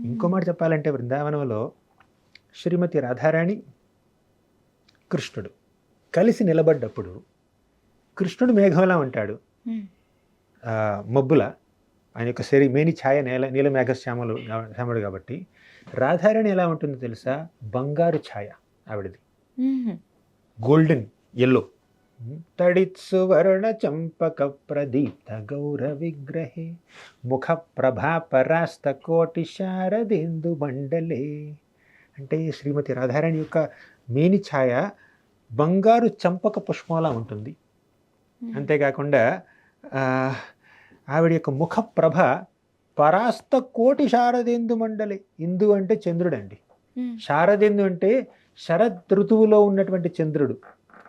ఇంకో మాట చెప్పాలంటే బృందావనంలో శ్రీమతి రాధారాణి కృష్ణుడు కలిసి నిలబడ్డప్పుడు కృష్ణుడు మేఘంలా ఉంటాడు, మబ్బుల, ఆయన యొక్క మేని ఛాయ నీల శ్యాముడు కాబట్టి. రాధారాణి ఎలా ఉంటుందో తెలుసా? బంగారు ఛాయ ఆవిడది, గోల్డెన్ ఎల్లో. తడిత్సువర్ణ చంపక ప్రదీప్త గౌర విగ్రహే ముఖ ప్రభా పరాస్త కోటి శారదేందు మండలే. అంటే శ్రీమతి రాధారాణి యొక్క మేని ఛాయ బంగారు చంపక పుష్పంలా ఉంటుంది. అంతేకాకుండా ఆవిడ యొక్క ముఖ ప్రభ పరాస్త కోటి శారదేందు మండలి. ఇందు అంటే చంద్రుడు అండి, శారదేందు అంటే శరద్ ఋతువులో ఉన్నటువంటి చంద్రుడు.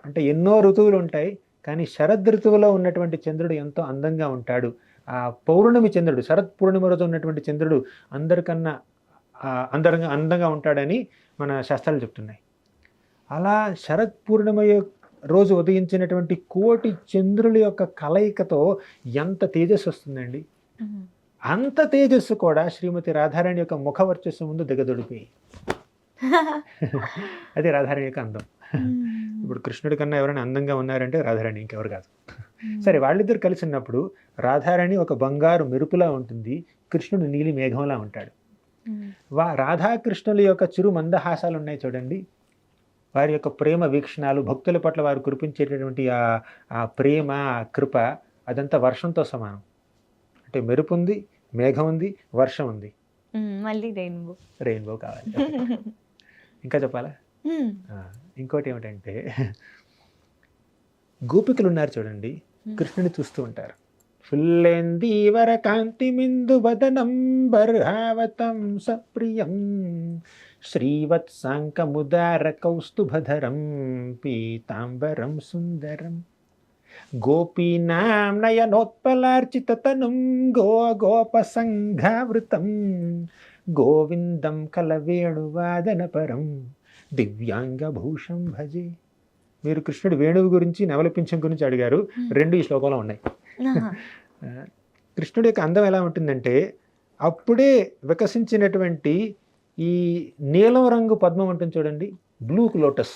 అంటే ఎన్నో ఋతువులు ఉంటాయి, కానీ శరద్ ఋతువులో ఉన్నటువంటి చంద్రుడు ఎంతో అందంగా ఉంటాడు. ఆ పౌర్ణమి చంద్రుడు, శరత్ పూర్ణిమ రోజు ఉన్నటువంటి చంద్రుడు అందరికన్నా అందంగా ఉంటాడని మన శాస్త్రాలు చెప్తున్నాయి. అలా శరత్ పూర్ణిమ రోజు ఉదయించినటువంటి కోటి చంద్రుల యొక్క కలయికతో ఎంత తేజస్సు వస్తుందండి. అంత తేజస్సు కూడా శ్రీమతి రాధారాణి యొక్క ముఖ వర్చస్సు ముందు దిగదొడిపోయి. అది రాధారాణి యొక్క అందం. ఇప్పుడు కృష్ణుడి కన్నా ఎవరైనా అందంగా ఉన్నారంటే రాధారాణి, ఇంకెవరు కాదు. సరే, వాళ్ళిద్దరు కలిసి ఉన్నప్పుడు రాధారాణి ఒక బంగారు మెరుపులా ఉంటుంది, కృష్ణుడు నీలి మేఘంలా ఉంటాడు. రాధాకృష్ణుల యొక్క చిరు మందహాసాలు ఉన్నాయి చూడండి, వారి యొక్క ప్రేమ వీక్షణాలు, భక్తుల పట్ల వారు కురిపించేటటువంటి ఆ ప్రేమ, ఆ కృప, అదంతా వర్షంతో సమానం. అంటే మెరుపు ఉంది, మేఘం ఉంది, వర్షం ఉంది, మళ్ళీ రెయిన్బో కావాలి. ఇంకా చెప్పాలా? ఇంకోటి ఏమిటంటే, గోపికలు ఉన్నారు చూడండి, కృష్ణుని చూస్తూ ఉంటారు. ఫుల్లెందీవర కాంతి మిందు వదనం బర్హావతం సప్రియం శ్రీవత్సాంకముదార కౌస్తుభధరం పీతాంబరం సుందరం గోపీనాం నయనోత్పలార్చితతనుం గోపసంఘావృతం గోవిందం కలవేణువాదన పరం దివ్యాంగభూషం భజే. మీరు కృష్ణుడు వేణువు గురించి, నవలపించం గురించి అడిగారు, రెండు ఈ శ్లోకంలో ఉన్నాయి. కృష్ణుడి యొక్క అందం ఎలా ఉంటుందంటే, అప్పుడే వికసించినటువంటి ఈ నీలం రంగు పద్మం ఉంటుంది చూడండి, బ్లూ లోటస్.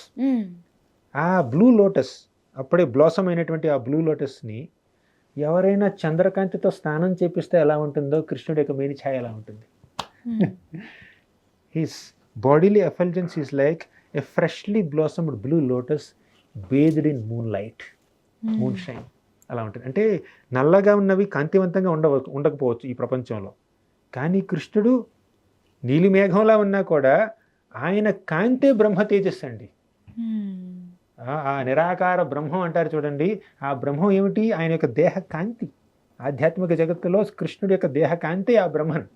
ఆ బ్లూ లోటస్, అప్పుడే బ్లాసమ్ అయినటువంటి ఆ బ్లూ లోటస్ని ఎవరైనా చంద్రకాంతితో స్నానం చేపిస్తే ఎలా ఉంటుందో కృష్ణుడి యొక్క మేని ఛాయ ఎలా ఉంటుంది. His bodily effulgence is like a freshly blossomed blue lotus bathed in moonlight, moonshine. అలా ఉంటుంది. అంటే నల్లగా ఉన్నవి కాంతివంతంగా ఉండకపోవచ్చు ఈ ప్రపంచంలో, కానీ కృష్ణుడు నీలి మేఘంలా ఉన్నా కూడా ఆయన కాంతే బ్రహ్మ తేజస్సు అండి. ఆ నిరాకార బ్రహ్మం అంటారు చూడండి, ఆ బ్రహ్మం ఏమిటి? ఆయన యొక్క దేహ కాంతి. ఆధ్యాత్మిక జగత్తులో కృష్ణుడి యొక్క దేహ కాంతి ఆ బ్రహ్మన్,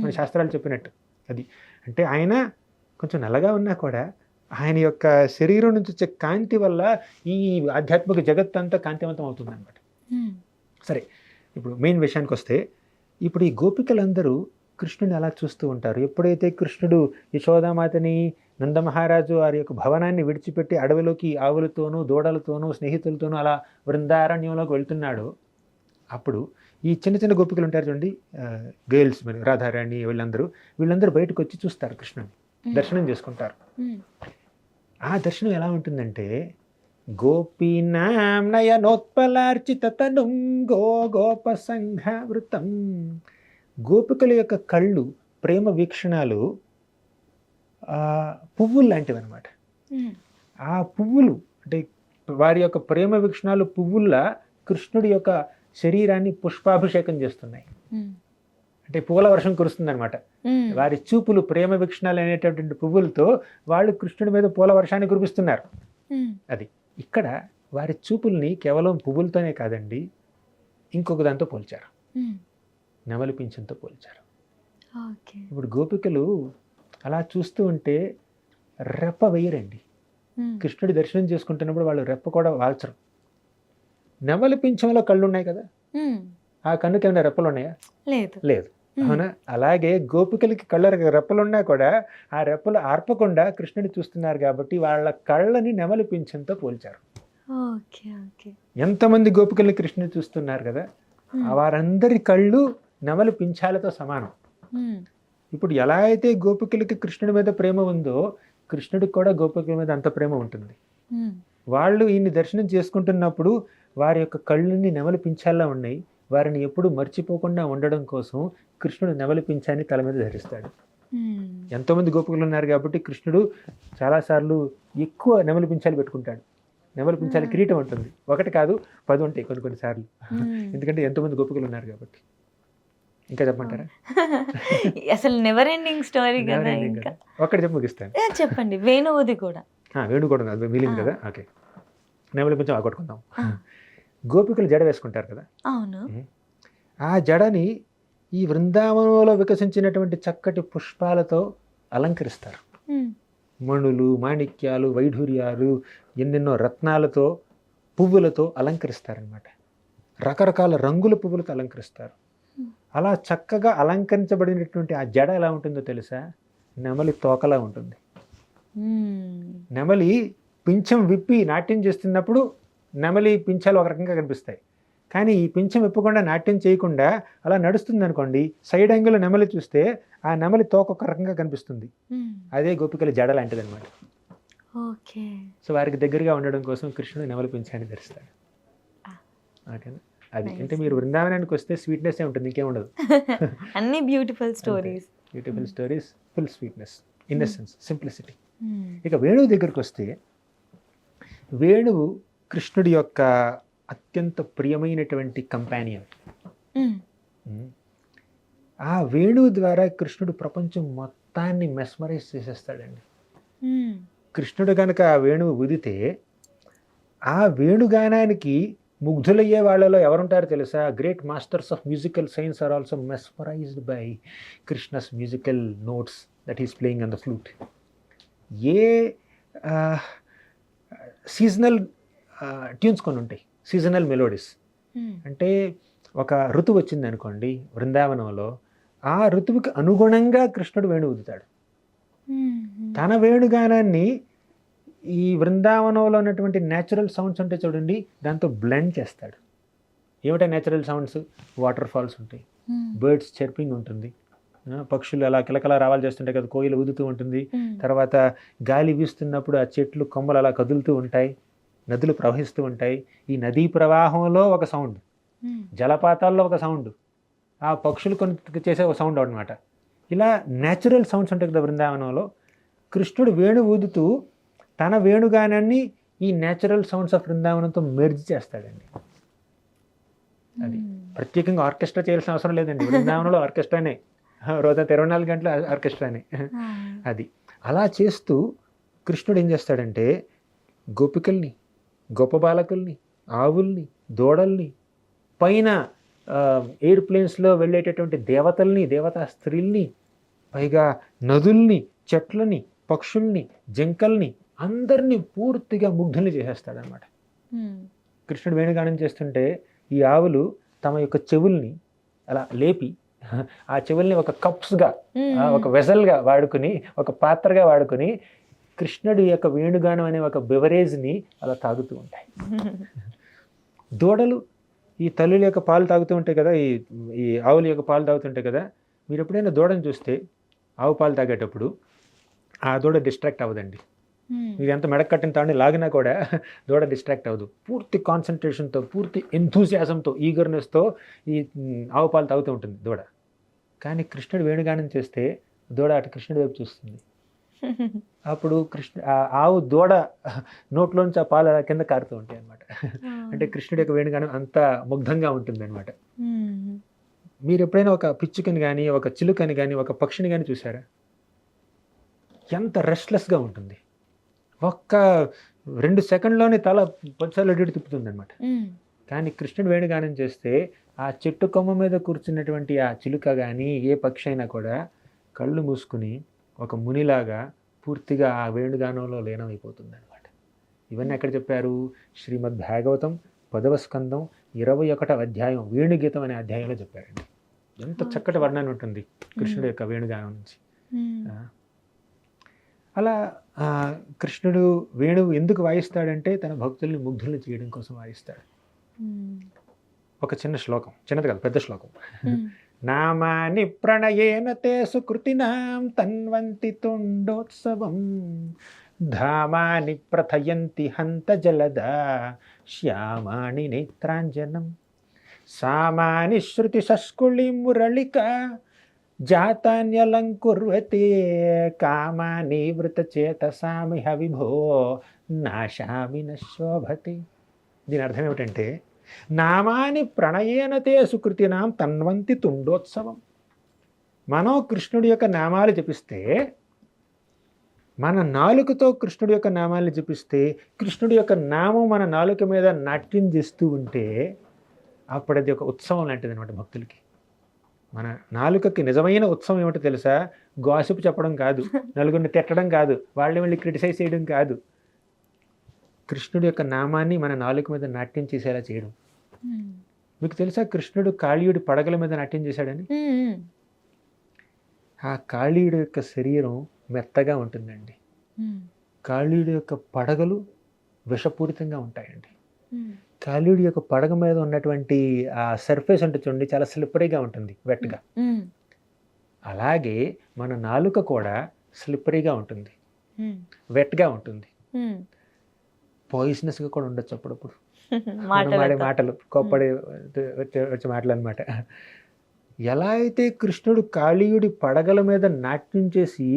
మన శాస్త్రాలు చెప్పినట్టు. అది అంటే ఆయన కొంచెం నల్లగా ఉన్నా కూడా ఆయన యొక్క శరీరం నుంచి వచ్చే కాంతి వల్ల ఈ ఆధ్యాత్మిక జగత్ అంతా కాంతివంతం అవుతుంది అనమాట. సరే, ఇప్పుడు మెయిన్ విషయానికి వస్తే, ఇప్పుడు ఈ గోపికలందరూ కృష్ణుని అలా చూస్తూ ఉంటారు. ఎప్పుడైతే కృష్ణుడు యశోదామాతని, నందమహారాజు వారి యొక్క భవనాన్ని విడిచిపెట్టి అడవిలోకి ఆవులతోనూ, దూడలతోనూ, స్నేహితులతోనూ అలా బృందారణ్యంలోకి వెళ్తున్నాడు, అప్పుడు ఈ చిన్న చిన్న గోపికలు ఉంటారు చూడండి, గర్ల్స్, రాధారాణి, వీళ్ళందరూ బయటకు వచ్చి చూస్తారు, కృష్ణుని దర్శనం చేసుకుంటారు. ఆ దర్శనం ఎలా ఉంటుందంటే, గోపీనాం నయనోత్పలార్చితతనుం గోపసంఘావృతం. గోపికల యొక్క కళ్ళు, ప్రేమ వీక్షణాలు పువ్వులు లాంటివి అనమాట. ఆ పువ్వులు అంటే వారి యొక్క ప్రేమ వీక్షణాలు పువ్వుల్లా కృష్ణుడి యొక్క శరీరాన్ని పుష్పాభిషేకం చేస్తున్నాయి. అంటే పూల వర్షం కురుస్తుంది అనమాట. వారి చూపులు, ప్రేమ వీక్షణాలు అనేటటువంటి పువ్వులతో వాళ్ళు కృష్ణుడి మీద పూల వర్షాన్ని కురిపిస్తున్నారు. అది ఇక్కడ వారి చూపుల్ని కేవలం పువ్వులతోనే కాదండి, ఇంకొక దాంతో పోల్చారు, నెమలి పింఛంతో పోల్చారు. ఇప్పుడు గోపికలు అలా చూస్తూ ఉంటే రెప్ప వేయరండి. కృష్ణుడి దర్శనం చేసుకుంటున్నప్పుడు వాళ్ళు రెప్ప కూడా వాల్చరు. నెమలి పింఛంలో కళ్ళు ఉన్నాయి కదా, ఆ కన్నుకి ఏమైనా రెప్పలు ఉన్నాయా? లేదు. అవునా? అలాగే గోపికలకి కళ్ళ రెప్పలున్నా కూడా ఆ రెప్పలు ఆర్పకుండా కృష్ణుని చూస్తున్నారు కాబట్టి వాళ్ళ కళ్ళని నెమలి పింఛంతో పోల్చారు. ఎంతమంది గోపికల్ని కృష్ణుని చూస్తున్నారు కదా, వారందరి కళ్ళు నెమలి పింఛాలతో సమానం. ఇప్పుడు ఎలా అయితే గోపికలకి కృష్ణుడి మీద ప్రేమ ఉందో కృష్ణుడికి కూడా గోపికల మీద అంత ప్రేమ ఉంటుంది. వాళ్ళు ఈయన్ని దర్శనం చేసుకుంటున్నప్పుడు వారి యొక్క కళ్ళని నెమలి పించాల్లా ఉన్నాయి. వారిని ఎప్పుడు మర్చిపోకుండా ఉండడం కోసం కృష్ణుడు నెమలి పించాన్ని తల మీద ధరిస్తాడు. ఎంతోమంది గోపికలు ఉన్నారు కాబట్టి కృష్ణుడు చాలాసార్లు ఎక్కువ నెమలి పించాలు పెట్టుకుంటాడు. నెమలి పించాలి కిరీటం ఉంటుంది, ఒకటి కాదు 10 ఉంటాయి కొన్నిసార్లు. ఎందుకంటే ఎంతోమంది గోపికలు ఉన్నారు కాబట్టి. ఇంకా చెప్పమంటారా? అసలు నెవర్ ఎండింగ్ స్టోరీ కదా. ఇంకా ఒక్కటి చెప్పి ముగిస్తాను. చెప్పండి. వేణువుది కూడా. వేణు కూడా ఉంది, మిగిలింది కదా. ఓకే, నెమలి కొంచెం ఆగొట్టుకుందాం. గోపికలు జడ వేసుకుంటారు కదా. అవును. ఆ జడని ఈ బృందావనంలో వికసించినటువంటి చక్కటి పుష్పాలతో అలంకరిస్తారు. మణులు, మాణిక్యాలు, వైఢూర్యాలు, ఎన్నెన్నో రత్నాలతో, పువ్వులతో అలంకరిస్తారనమాట. రకరకాల రంగుల పువ్వులతో అలంకరిస్తారు. అలా చక్కగా అలంకరించబడినటువంటి ఆ జడ ఎలా ఉంటుందో తెలుసా? నెమలి తోకలా ఉంటుంది. నెమలి పింఛం విప్పి నాట్యం చేస్తున్నప్పుడు నెమలి పింఛాలు ఒక రకంగా కనిపిస్తాయి. కానీ ఈ పింఛం విప్పకుండా నాట్యం చేయకుండా అలా నడుస్తుంది అనుకోండి, సైడ్ యాంగిల్లో నెమలి చూస్తే ఆ నెమలి తోక ఒక రకంగా కనిపిస్తుంది. అదే గోపికల జడ లాంటిది అనమాట. ఓకే. సో వారికి దగ్గరగా ఉండడం కోసం కృష్ణుడు నెమలి పింఛాన్ని ధరిస్తాడు. ఓకేనా? అది అంటే మీరు బృందావనానికి వస్తే స్వీట్నెస్ ఉంటుంది, ఇంకేం ఉండదు. అన్ని beautiful stories, beautiful stories, full sweetness, innocence, simplicity. ఇక వేణువు దగ్గరికి వస్తే, వేణువు కృష్ణుడి యొక్క అత్యంత ప్రియమైనటువంటి కంపానియన్. ఆ వేణువు ద్వారా కృష్ణుడు ప్రపంచం మొత్తాన్ని మెస్మరైజ్ చేసేస్తాడండి. కృష్ణుడు కనుక ఆ వేణువు ఊదితే ఆ వేణుగానానికి ముగ్ధులయ్యే వాళ్ళలో ఎవరుంటారో తెలుసా? Great masters of musical science are also mesmerised by Krishna's musical notes that is playing on the flute. A seasonal tunes కొన్ని ఉంటాయి, సీజనల్ మెలోడీస్. అంటే ఒక ఋతువు వచ్చింది అనుకోండి బృందావనంలో, ఆ ఋతువుకి అనుగుణంగా కృష్ణుడు వేణు ఊదుతాడు. తన వేణుగానాన్ని ఈ బృందావనంలో ఉన్నటువంటి న్యాచురల్ సౌండ్స్ ఉంటాయి చూడండి, దాంతో బ్లెండ్ చేస్తాడు. ఏమిటా న్యాచురల్ సౌండ్స్? వాటర్ ఫాల్స్ ఉంటాయి, బర్డ్స్ చర్పింగ్ ఉంటుంది, పక్షులు అలా కిలకలా రావాలి చేస్తుంటాయి కదా, కోయిలు ఊదుతూ ఉంటుంది. తర్వాత గాలి వీస్తున్నప్పుడు ఆ చెట్లు కొమ్మలు అలా కదులుతూ ఉంటాయి, నదులు ప్రవహిస్తూ ఉంటాయి. ఈ నదీ ప్రవాహంలో ఒక సౌండ్, జలపాతాల్లో ఒక సౌండ్, ఆ పక్షులు కొన్ని చేసే ఒక సౌండ్ అనమాట. ఇలా న్యాచురల్ సౌండ్స్ ఉంటాయి కదా బృందావనంలో. కృష్ణుడు వేణు ఊదుతూ తన వేణుగానాన్ని ఈ న్యాచురల్ సౌండ్స్ ఆఫ్ బృందావనంతో మెర్జ్ చేస్తాడండి. అది ప్రత్యేకంగా ఆర్కెస్ట్రా చేయాల్సిన అవసరం లేదండి. బృందావనంలో ఆర్కెస్ట్రానే, రోజు 24 గంటల ఆర్కెస్ట్రానే. అది అలా చేస్తూ కృష్ణుడు ఏం చేస్తాడంటే గోపికల్ని, గొప్ప బాలకుల్ని, ఆవుల్ని, దూడల్ని, పైన ఎయిర్ప్లేన్స్లో వెళ్ళేటటువంటి దేవతల్ని, దేవతా స్త్రీల్ని, పైగా నదుల్ని, చెట్లని, పక్షుల్ని, జింకల్ని, అందరినీ పూర్తిగా ముగ్ధుల్ని చేసేస్తాడనమాట. కృష్ణుడు వేణుగానం చేస్తుంటే ఈ ఆవులు తమ యొక్క చెవుల్ని అలా లేపి ఆ చెవుల్ని ఒక కప్స్గా, ఒక వెజల్గా వాడుకుని, ఒక పాత్రగా వాడుకుని కృష్ణుడి యొక్క వేణుగానం అనే ఒక బెవరేజ్ని అలా తాగుతూ ఉంటాయి. దూడలు ఈ తల్లుల యొక్క పాలు తాగుతూ ఉంటాయి కదా, ఈ ఆవుల యొక్క పాలు తాగుతుంటాయి కదా. మీరు ఎప్పుడైనా దూడను చూస్తే ఆవు పాలు తాగేటప్పుడు ఆ దూడ డిస్ట్రాక్ట్ అవ్వదండి. మీరు ఎంత మెడక్ కట్టిన తాడిని లాగినా కూడా దూడ డిస్ట్రాక్ట్ అవ్వదు. పూర్తి కాన్సన్ట్రేషన్తో, పూర్తి ఎంథూసియాజంతో, ఈగర్నెస్తో ఈ ఆవు పాలు తాగుతూ ఉంటుంది దూడ. కానీ కృష్ణుడు వేణుగానం చేస్తే దూడ అటు కృష్ణుడి వైపు చూస్తుంది. అప్పుడు ఆవు దూడ నోట్లోంచి ఆ పాలు కింద కారుతూ ఉంటాయి అనమాట. అంటే కృష్ణుడి యొక్క వేణుగానం అంత ముగ్ధంగా ఉంటుంది అనమాట. మీరు ఎప్పుడైనా ఒక పిచ్చుకని కానీ, ఒక చిలుకని కానీ, ఒక పక్షిని కానీ చూసారా? ఎంత రెస్ట్లెస్గా ఉంటుంది. ఒక్క 2 సెకండ్లోనే తల 10 సార్లు అడ్డు తిప్పుతుంది అనమాట. కానీ కృష్ణుడు వేణుగానం చేస్తే ఆ చెట్టు కొమ్మ మీద కూర్చున్నటువంటి ఆ చిలుక కానీ, ఏ పక్షి అయినా కూడా కళ్ళు మూసుకుని ఒక మునిలాగా పూర్తిగా ఆ వేణుగానంలో లీనమైపోతుంది అనమాట. ఇవన్నీ ఎక్కడ చెప్పారు? శ్రీమద్ భాగవతం 10వ స్కందం 21వ అధ్యాయం వేణుగీతం అనే అధ్యాయంలో చెప్పారండి. ఎంత చక్కటి వర్ణన ఉంటుంది కృష్ణుడు యొక్క వేణుగానం నుంచి. అలా కృష్ణుడు వేణువు ఎందుకు వాయిస్తాడంటే తన భక్తుల్ని ముగ్ధుల్ని చేయడం కోసం వాయిస్తాడు. ఒక చిన్న శ్లోకం, చిన్నది కాదు పెద్ద శ్లోకం. నామాని ప్రణయేన తే సుకృతినాం తన్వంతి తుండోత్సవం ధామాని ప్రథయంతి హంత జలదా శ్యామాని నేత్రాంజనం సామాని శృతి శస్కుళి మురళిక జాతాన్యలంకుర్వతే కామాని వృతచేతసామిహ విభో నాశామి నశోభతే. దీని అర్థం ఏమిటంటే నామాని ప్రణయేనతే సుకృతినాం తన్వంతి తుండోత్సవం. మనం కృష్ణుడి యొక్క నామాలు జపిస్తే, మన నాలుకతో కృష్ణుడి యొక్క నామాలు జపిస్తే, కృష్ణుడి యొక్క నామం మన నాలుక మీద నాట్యం చేస్తూ ఉంటే అప్పుడు అది ఒక ఉత్సవం లాంటిది అనమాట భక్తులకి. మన నాలుకకి నిజమైన ఉత్సవం ఏమిటో తెలుసా? గాసిప్ చెప్పడం కాదు, నలుగురిని తిట్టడం కాదు, వాళ్ళని క్రిటిసైజ్ చేయడం కాదు, కృష్ణుడి యొక్క నామాన్ని మన నాలుక మీద నాట్యం చేసేలా చేయడం. మీకు తెలుసా కృష్ణుడు కాళీయుడి పడగల మీద నాట్యం చేశాడని? ఆ కాళీయుడి యొక్క శరీరం మెత్తగా ఉంటుందండి, కాళీయుడి యొక్క పడగలు విషపూరితంగా ఉంటాయండి. కాళీయుడి యొక్క పడగ మీద ఉన్నటువంటి ఆ సర్ఫేస్ అంటే చూడండి చాలా స్లిప్పరీగా ఉంటుంది, వెట్గా. అలాగే మన నాలుక కూడా స్లిప్పరీగా ఉంటుంది, వెట్గా ఉంటుంది, పాయిజనస్గా కూడా ఉండొచ్చు అప్పుడప్పుడు. మాడే మాటలు, కోప్పడి వచ్చే మాటలు అనమాట. ఎలా అయితే కృష్ణుడు కాళీయుడి పడగల మీద నాట్యం చేసి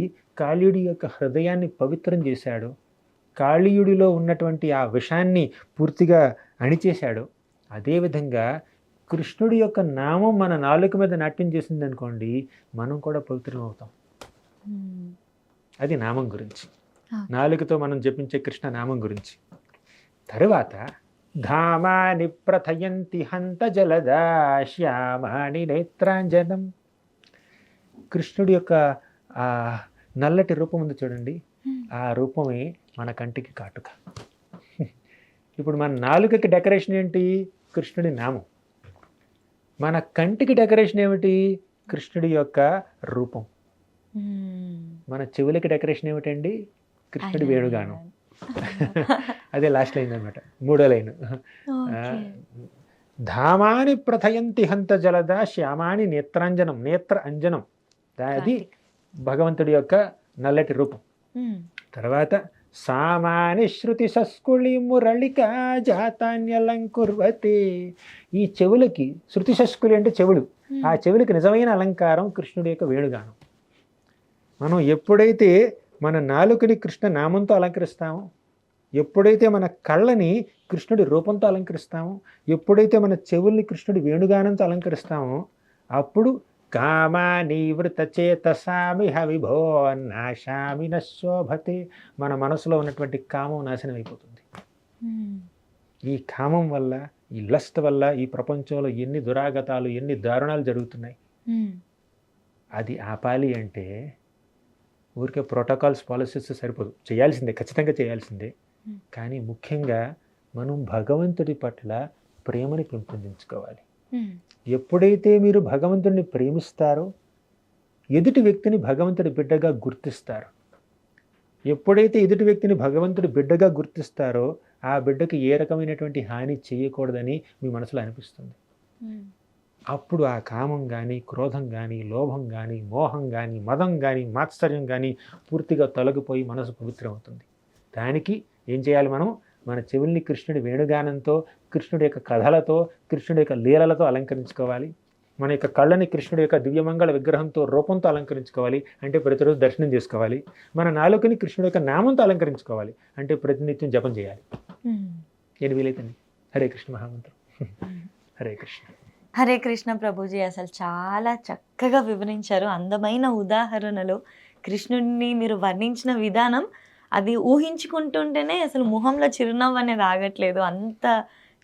కాళీయుడి యొక్క హృదయాన్ని పవిత్రం చేశాడు, కాళీయుడిలో ఉన్నటువంటి ఆ విషాన్ని పూర్తిగా అణిచేశాడు, అదేవిధంగా కృష్ణుడి యొక్క నామం మన నాలుక మీద నాట్యం చేసింది అనుకోండి, మనం కూడా పవిత్రం అవుతాం. అది నామం గురించి, నాలుకతో మనం జపించే కృష్ణ నామం గురించి. తరువాత ధామాని ప్రథయంతి హంత జలదా శ్యామాని నేత్రాంజనం. కృష్ణుడి యొక్క ఆ నల్లటి రూపం ఉంది చూడండి, ఆ రూపమే మన కంటికి కాటుక. ఇప్పుడు మన నాలుకకి డెకరేషన్ ఏంటి? కృష్ణుడి నామం. మన కంటికి డెకరేషన్ ఏమిటి? కృష్ణుడి యొక్క రూపం. మన చెవులకి డెకరేషన్ ఏమిటండి? కృష్ణుడి వేణుగానం. అదే లాస్ట్ లైన్ అనమాట, మూడో లైన్. ధామాని ప్రథయంతి హంత జలద శ్యామాని నేత్రాంజనం. నేత్ర అంజనం అది భగవంతుడి యొక్క నల్లటి రూపం. తర్వాత సామాని శృతి శస్కుళి మురళిక జాతాన్యలంకుర్వతే. ఈ చెవులకి, శృతి శస్కులి అంటే చెవులు, ఆ చెవులకి నిజమైన అలంకారం కృష్ణుడి యొక్క వేణుగానం. మనం ఎప్పుడైతే మన నాలుకని కృష్ణ నామంతో అలంకరిస్తామో, ఎప్పుడైతే మన కళ్ళని కృష్ణుడి రూపంతో అలంకరిస్తామో, ఎప్పుడైతే మన చెవుల్ని కృష్ణుడి వేణుగానంతో అలంకరిస్తామో, అప్పుడు కామాని వృత చేతసామిహ విభో నాశామి నశోభతే. మన మనసులో ఉన్నటువంటి కామం నాశనం అయిపోతుంది. ఈ కామం వల్ల, ఈ లస్ట్ వల్ల ఈ ప్రపంచంలో ఎన్ని దురాగతాలు, ఎన్ని దారుణాలు జరుగుతున్నాయి. అది ఆపాలి అంటే ఊరికే ప్రోటోకాల్స్, పాలసీస్ సరిపోదు, చేయాల్సిందే, ఖచ్చితంగా చేయాల్సిందే. కానీ ముఖ్యంగా మనం భగవంతుడి పట్ల ప్రేమని పెంపొందించుకోవాలి. ఎప్పుడైతే మీరు భగవంతుడిని ప్రేమిస్తారో ఎదుటి వ్యక్తిని భగవంతుడి బిడ్డగా గుర్తిస్తారు. ఎప్పుడైతే ఎదుటి వ్యక్తిని భగవంతుడి బిడ్డగా గుర్తిస్తారో ఆ బిడ్డకి ఏ రకమైనటువంటి హాని చేయకూడదని మీ మనసులో అనిపిస్తుంది. అప్పుడు ఆ కామం కానీ, క్రోధం కానీ, లోభం కానీ, మోహం కానీ, మదం కానీ, మాత్సర్యం కానీ పూర్తిగా తొలగిపోయి మనసు పవిత్రమవుతుంది. దానికి ఏం చేయాలి? మనం మన చెవుల్ని కృష్ణుడి వేణుగానంతో, కృష్ణుడి యొక్క కథలతో, కృష్ణుడి యొక్క లీలలతో అలంకరించుకోవాలి. మన యొక్క కళ్ళని కృష్ణుడి యొక్క దివ్యమంగళ విగ్రహంతో, రూపంతో అలంకరించుకోవాలి, అంటే ప్రతిరోజు దర్శనం చేసుకోవాలి. మన నాలుకని కృష్ణుడి యొక్క నామంతో అలంకరించుకోవాలి, అంటే ప్రతినిత్యం జపం చేయాలి. నేను వీలైతే హరే కృష్ణ మహామంత్రం. హరే కృష్ణ. హరే కృష్ణ ప్రభుజీ, అసలు చాలా చక్కగా వివరించారు. అందమైన ఉదాహరణలు కృష్ణుడిని మీరు వర్ణించిన విధానం, అది ఊహించుకుంటుంటేనే అసలు మొహంలో చిరునవ్వు అనేది ఆగట్లేదు, అంత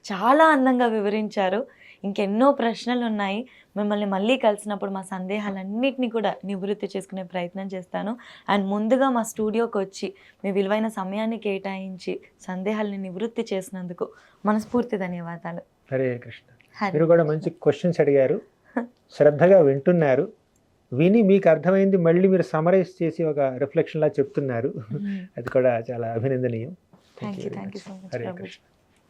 చాలా అందంగా వివరించారు. ఇంకెన్నో ప్రశ్నలు ఉన్నాయి, మిమ్మల్ని మళ్ళీ కలిసినప్పుడు మా సందేహాలన్నింటినీ కూడా నివృత్తి చేసుకునే ప్రయత్నం చేస్తాను. అండ్ ముందుగా మా స్టూడియోకి వచ్చి మీ విలువైన సమయాన్ని కేటాయించి సందేహాలని నివృత్తి చేసినందుకు మనస్ఫూర్తి ధన్యవాదాలు. హరే కృష్ణ. మీరు కూడా మంచి క్వశ్చన్స్ అడిగారు, శ్రద్ధగా వింటున్నారు, విని మీకు అర్థమైంది మళ్ళీ మీరు సమరైజ్ చేసి ఒక రిఫ్లెక్షన్ లా చెప్తున్నారు. అది కూడా చాలా అభినందనీయం. Thank you so much. Hare Krishna.